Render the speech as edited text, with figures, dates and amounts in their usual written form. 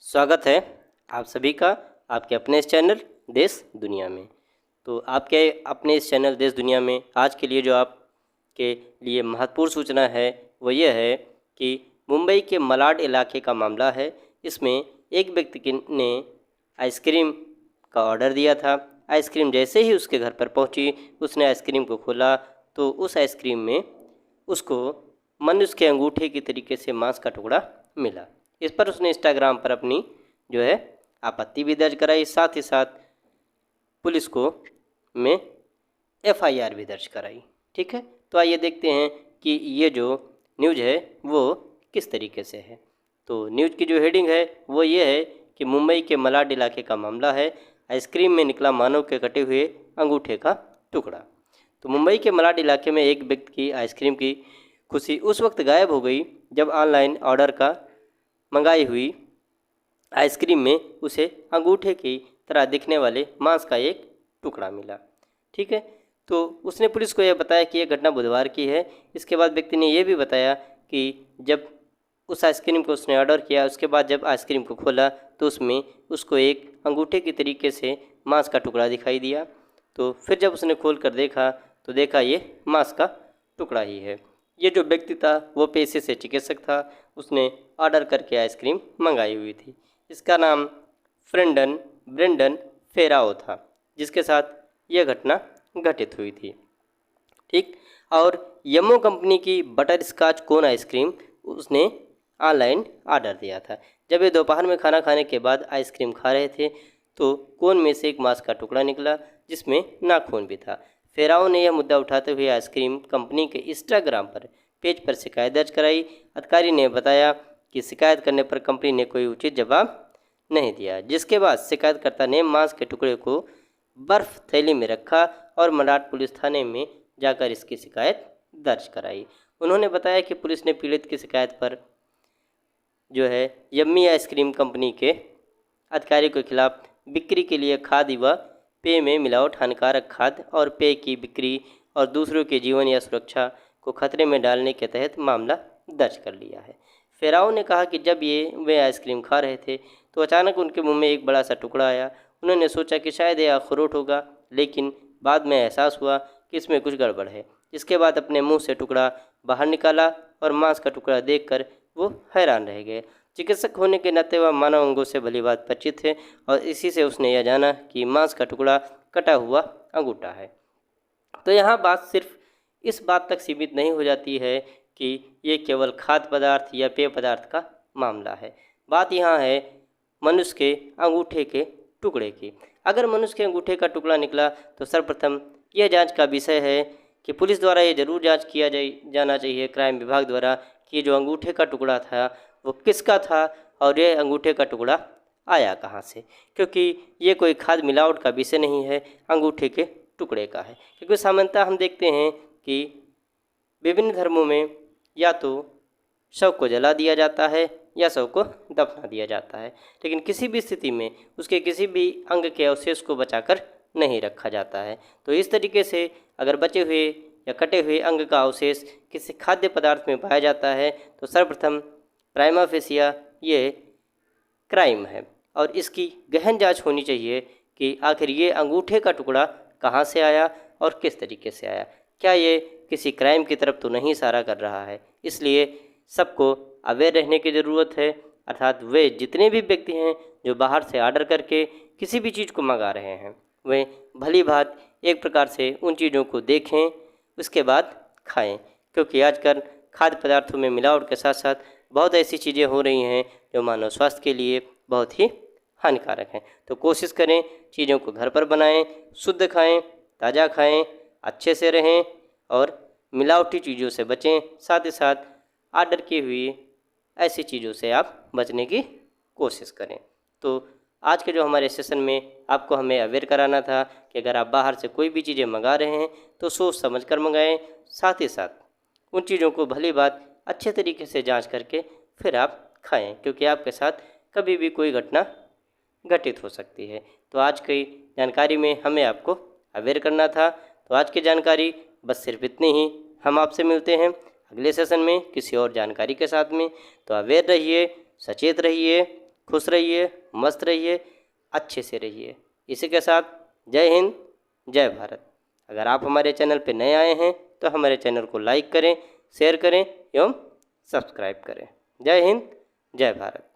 स्वागत है आप सभी का आपके अपने इस चैनल देश दुनिया में। तो आपके अपने इस चैनल देश दुनिया में आज के लिए जो आपके लिए महत्वपूर्ण सूचना है वो ये है कि मुंबई के मलाड इलाके का मामला है। इसमें एक व्यक्ति ने आइसक्रीम का ऑर्डर दिया था। आइसक्रीम जैसे ही उसके घर पर पहुंची, उसने आइसक्रीम को खोला तो उस आइसक्रीम में उसको मनुष्य के अंगूठे की तरीके से मांस का टुकड़ा मिला। इस पर उसने इंस्टाग्राम पर अपनी जो है आपत्ति भी दर्ज कराई, साथ ही साथ पुलिस को में एफआईआर भी दर्ज कराई। ठीक है, तो आइए देखते हैं कि ये जो न्यूज़ है वो किस तरीके से है। तो न्यूज़ की जो हेडिंग है वो ये है कि मुंबई के मलाड इलाके का मामला है, आइसक्रीम में निकला मानव के कटे हुए अंगूठे का टुकड़ा। तो मुंबई के मलाड इलाके में एक व्यक्ति की आइसक्रीम की खुशी उस वक्त गायब हो गई जब ऑनलाइन ऑर्डर का मंगाई हुई आइसक्रीम में उसे अंगूठे की तरह दिखने वाले मांस का एक टुकड़ा मिला। ठीक है, तो उसने पुलिस को यह बताया कि यह घटना बुधवार की है। इसके बाद व्यक्ति ने यह भी बताया कि जब उस आइसक्रीम को उसने ऑर्डर किया, उसके बाद जब आइसक्रीम को खोला तो उसमें उसको एक अंगूठे की तरीके से मांस का टुकड़ा दिखाई दिया। तो फिर जब उसने खोल कर देखा तो देखा ये मांस का टुकड़ा ही है। ये जो व्यक्ति था वो पेशे से चिकित्सक था, उसने ऑर्डर करके आइसक्रीम मंगाई हुई थी। इसका नाम ब्रेंडन फेराओ था, जिसके साथ यह घटना घटित हुई थी। ठीक, और यमो कंपनी की बटर स्कॉच कोन आइसक्रीम उसने ऑनलाइन ऑर्डर दिया था। जब ये दोपहर में खाना खाने के बाद आइसक्रीम खा रहे थे तो कोन में से एक मांस का टुकड़ा निकला जिसमें नाखून भी था। फेराओ ने यह मुद्दा उठाते हुए आइसक्रीम कंपनी के इंस्टाग्राम पर पेज पर शिकायत दर्ज कराई। अधिकारी ने बताया कि शिकायत करने पर कंपनी ने कोई उचित जवाब नहीं दिया, जिसके बाद शिकायतकर्ता ने मांस के टुकड़े को बर्फ थैली में रखा और मलाड पुलिस थाने में जाकर इसकी शिकायत दर्ज कराई। उन्होंने बताया कि पुलिस ने पीड़ित की शिकायत पर जो है यम्मी आइसक्रीम कंपनी के अधिकारी के खिलाफ बिक्री के लिए खाद्य व पेय में मिलावट, हानिकारक खाद्य और पेय की बिक्री और दूसरों के जीवन या सुरक्षा को खतरे में डालने के तहत मामला दर्ज कर लिया है। फेराओ ने कहा कि जब वे आइसक्रीम खा रहे थे तो अचानक उनके मुंह में एक बड़ा सा टुकड़ा आया। उन्होंने सोचा कि शायद यह अखरोट होगा, लेकिन बाद में एहसास हुआ कि इसमें कुछ गड़बड़ है। इसके बाद अपने मुंह से टुकड़ा बाहर निकाला और मांस का टुकड़ा देखकर वो हैरान रह गए। चिकित्सक होने के नाते वह मानव अंगों से भली बात परिचित थे और इसी से उसने यह जाना कि मांस का टुकड़ा कटा हुआ अंगूठा है। तो यहाँ बात सिर्फ इस बात तक सीमित नहीं हो जाती है कि ये केवल खाद्य पदार्थ या पेय पदार्थ का मामला है। बात यहाँ है मनुष्य के अंगूठे के टुकड़े की। अगर मनुष्य के अंगूठे का टुकड़ा निकला तो सर्वप्रथम यह जांच का विषय है कि पुलिस द्वारा ये जरूर जांच किया जाना चाहिए, क्राइम विभाग द्वारा, कि जो अंगूठे का टुकड़ा था वो किसका था और ये अंगूठे का टुकड़ा आया कहाँ से, क्योंकि ये कोई खाद्य मिलावट का विषय नहीं है, अंगूठे के टुकड़े का है। क्योंकि सामान्यतः हम देखते हैं कि विभिन्न धर्मों में या तो शव को जला दिया जाता है या शव को दफना दिया जाता है, लेकिन किसी भी स्थिति में उसके किसी भी अंग के अवशेष को बचाकर नहीं रखा जाता है। तो इस तरीके से अगर बचे हुए या कटे हुए अंग का अवशेष किसी खाद्य पदार्थ में पाया जाता है तो सर्वप्रथम प्राइमा फेसिया ये क्राइम है और इसकी गहन जांच होनी चाहिए कि आखिर ये अंगूठे का टुकड़ा कहाँ से आया और किस तरीके से आया। क्या ये किसी क्राइम की तरफ तो नहीं इशारा कर रहा है। इसलिए सबको अवेयर रहने की ज़रूरत है, अर्थात वे जितने भी व्यक्ति हैं जो बाहर से ऑर्डर करके किसी भी चीज़ को मंगा रहे हैं वे भली बात एक प्रकार से उन चीज़ों को देखें, उसके बाद खाएं, क्योंकि आजकल खाद्य पदार्थों में मिलावट के साथ साथ बहुत ऐसी चीज़ें हो रही हैं जो मानव स्वास्थ्य के लिए बहुत ही हानिकारक हैं। तो कोशिश करें चीज़ों को घर पर बनाएं, शुद्ध खाएं, ताज़ा खाएं, अच्छे से रहें और मिलावटी चीज़ों से बचें। साथ ही साथ ऑर्डर की हुई ऐसी चीज़ों से आप बचने की कोशिश करें। तो आज के जो हमारे सेशन में आपको हमें अवेयर कराना था कि अगर आप बाहर से कोई भी चीज़ें मंगा रहे हैं तो सोच समझ कर मंगाएं, साथ ही साथ उन चीज़ों को भली बात अच्छे तरीके से जांच करके फिर आप खाएं, क्योंकि आपके साथ कभी भी कोई घटना घटित हो सकती है। तो आज की जानकारी में हमें आपको अवेयर करना था। तो आज की जानकारी बस सिर्फ इतनी ही। हम आपसे मिलते हैं अगले सेशन में किसी और जानकारी के साथ में। तो अवेयर रहिए, सचेत रहिए, खुश रहिए, मस्त रहिए, अच्छे से रहिए। इसी के साथ जय हिंद, जय भारत। अगर आप हमारे चैनल पर नए आए हैं तो हमारे चैनल को लाइक करें, शेयर करें एवं सब्सक्राइब करें। जय हिंद, जय भारत।